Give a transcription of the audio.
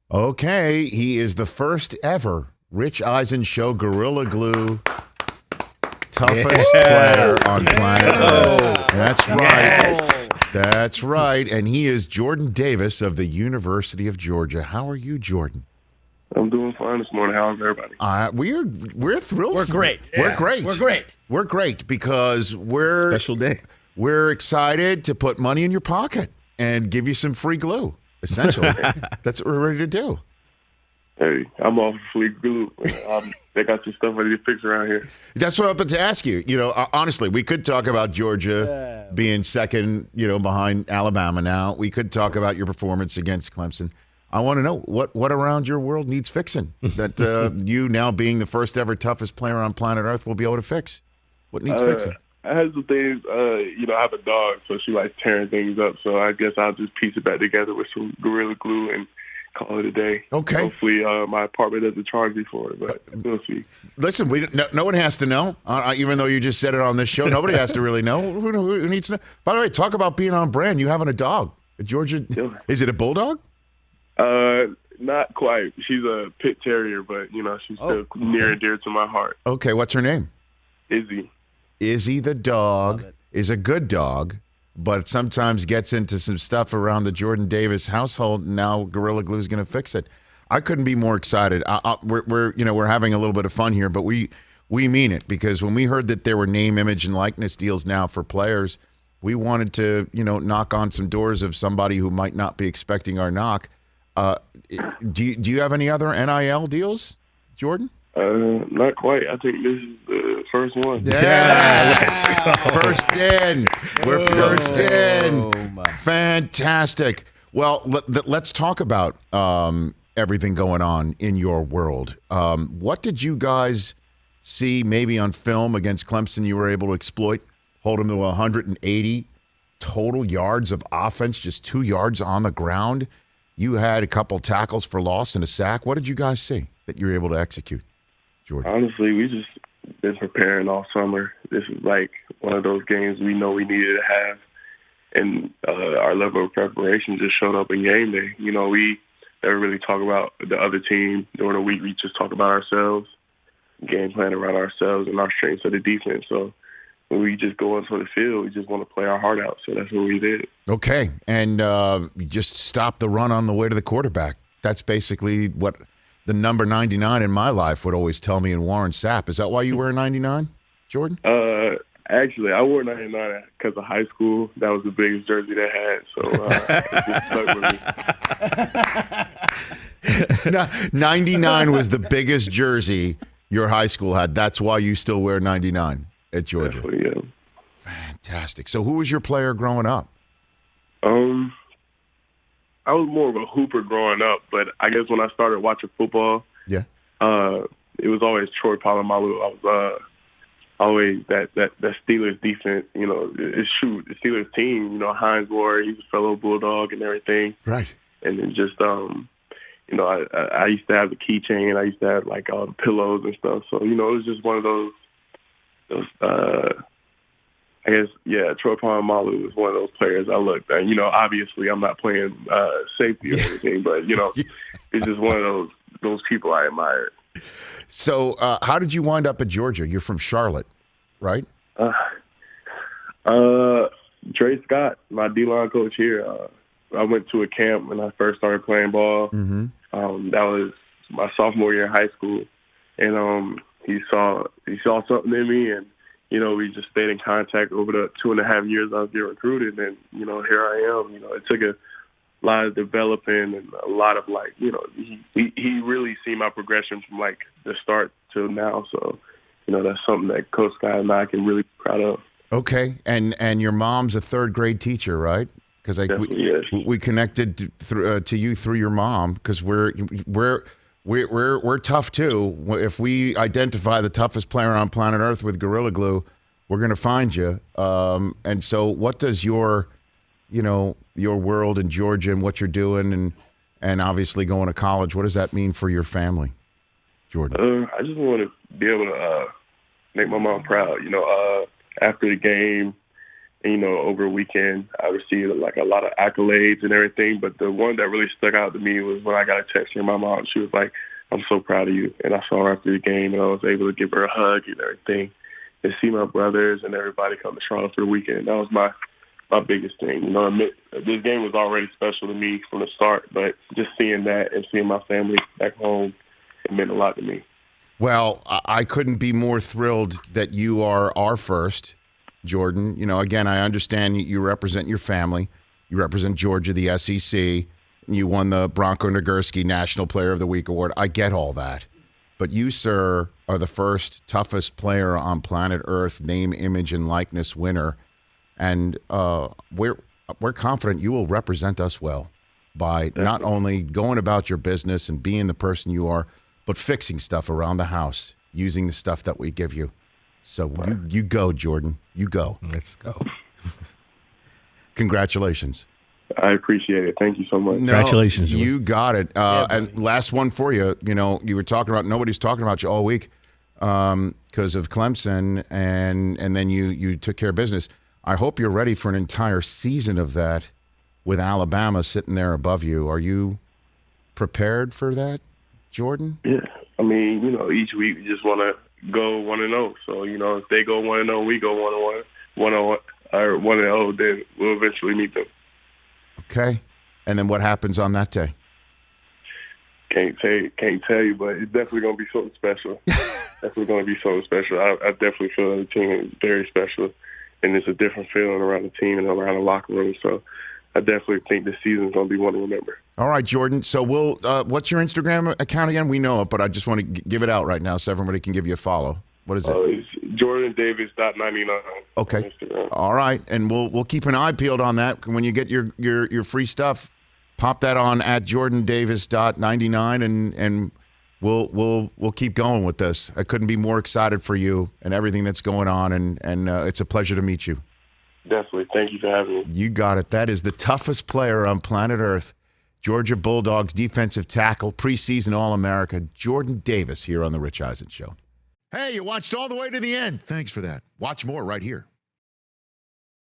Okay, he is the first ever Rich Eisen Show Gorilla Glue toughest player on planet Earth. That's right. Yes. That's right. And he is Jordan Davis of the University of Georgia. How are you, Jordan? I'm doing fine this morning. How's everybody? We're thrilled. We're great. We're Yeah. great. We're great. We're great because we're Special day. We're excited to put money in your pocket and give you some free glue. Essentially, that's what we're ready to do. Hey, I'm off free glue. They got some stuff I need to fix around here. That's what I'm about to ask you. You know, honestly, we could talk about Georgia being second, behind Alabama now. We could talk about your performance against Clemson. I want to know what around your world needs fixing that you now being the first ever toughest player on planet Earth will be able to fix. What needs fixing? I had some things, I have a dog, so she likes tearing things up. So I guess I'll just piece it back together with some Gorilla Glue and call it a day. Okay. Hopefully my apartment doesn't charge me for it, but we'll see. Listen, no one has to know, even though you just said it on this show. Nobody has to really know. Who needs to know? By the way, talk about being on brand. You having a dog. Georgia, is it a bulldog? Not quite. She's a pit terrier, but, she's still near and dear to my heart. Okay, what's her name? Izzy. Izzy the dog is a good dog, but sometimes gets into some stuff around the Jordan Davis household. And now Gorilla Glue is going to fix it. I couldn't be more excited. We're having a little bit of fun here, but we mean it, because when we heard that there were name, image, and likeness deals now for players, we wanted to knock on some doors of somebody who might not be expecting our knock. Do you have any other NIL deals, Jordan? Not quite. I think this is the first one. Yeah, first in. We're first in. Fantastic. Well, let's talk about everything going on in your world. What did you guys see maybe on film against Clemson you were able to exploit? Hold them to 180 total yards of offense, just 2 yards on the ground. You had a couple tackles for loss and a sack. What did you guys see that you were able to execute, Jordan? Honestly, we just been preparing all summer. This is like one of those games we know we needed to have, and our level of preparation just showed up in game day. We never really talk about the other team during the week. We just talk about ourselves, game plan around ourselves, and our strengths of the defense. So when we just go into the field, we just want to play our heart out. So that's what we did. Okay, and you just stop the run on the way to the quarterback. That's basically what the number 99 in my life would always tell me in Warren Sapp. Is that why you wear 99, Jordan? Actually, I wore 99 because of high school. That was the biggest jersey they had, so it just stuck with me. 99 was the biggest jersey your high school had. That's why you still wear 99 at Georgia. Definitely, yeah. Fantastic. So who was your player growing up? I was more of a hooper growing up, but I guess when I started watching football, it was always Troy Polamalu. I was always that Steelers defense. The Steelers team. Hines Ward, he's a fellow Bulldog and everything. Right. And then just I used to have the keychain. I used to have like all the pillows and stuff. So it was just one of those. I guess, Troy Polamalu was one of those players I looked at. Obviously I'm not playing safety or anything, but, it's just one of those people I admired. So how did you wind up at Georgia? You're from Charlotte, right? Trey Scott, my D-line coach here. I went to a camp when I first started playing ball. Mm-hmm. That was my sophomore year in high school. And he saw something in me, and we just stayed in contact over the 2.5 years I was getting recruited, and here I am. It took a lot of developing and a lot of he really seen my progression from like the start to now. So that's something that Coach Scott and I can really be proud of. Okay, and your mom's a third grade teacher, right? Because we connected to you through your mom, because we're tough too. If we identify the toughest player on planet Earth with Gorilla Glue, we're going to find you. And so what does your world in Georgia and what you're doing and obviously going to college, what does that mean for your family, Jordan? I just want to be able to make my mom proud. After the game And, over a weekend, I received like a lot of accolades and everything. But the one that really stuck out to me was when I got a text from my mom. She was like, "I'm so proud of you." And I saw her after the game, and I was able to give her a hug and everything, and see my brothers and everybody come to Charlotte for the weekend. That was my biggest thing. This game was already special to me from the start, but just seeing that and seeing my family back home, it meant a lot to me. Well, I couldn't be more thrilled that you are our first, Jordan. Again, I understand you represent your family. You represent Georgia, the SEC. You won the Bronco Nagurski National Player of the Week award. I get all that. But you, sir, are the first toughest player on planet Earth, name, image, and likeness winner. And we're confident you will represent us well by not only going about your business and being the person you are, but fixing stuff around the house, using the stuff that we give you. So you go, Jordan. You go. Let's go. Congratulations. I appreciate it. Thank you so much. Congratulations, Jordan. You got it. And last one for you. You were talking about nobody's talking about you all week because of Clemson, and then you took care of business. I hope you're ready for an entire season of that with Alabama sitting there above you. Are you prepared for that, Jordan? Yeah. I mean, each week we just want to go 1-0. So, if they go 1-0, we go 1-0, or 1-0, then we'll eventually meet them. Okay. And then what happens on that day? Can't tell you, but it's definitely going to be something special. Definitely going to be something special. I definitely feel that the team is very special, and it's a different feeling around the team and around the locker room. So I definitely think this season's going to be one to remember. All right, Jordan. So we'll what's your Instagram account again? We know it, but I just want to give it out right now so everybody can give you a follow. What is it? It's JordanDavis.99. Okay. All right, and we'll keep an eye peeled on that. When you get your free stuff, pop that on at JordanDavis.99, and we'll keep going with this. I couldn't be more excited for you and everything that's going on, and it's a pleasure to meet you. Definitely. Thank you for having me. You got it. That is the toughest player on planet Earth, Georgia Bulldogs defensive tackle, preseason All-America, Jordan Davis, here on The Rich Eisen Show. Hey, you watched all the way to the end. Thanks for that. Watch more right here.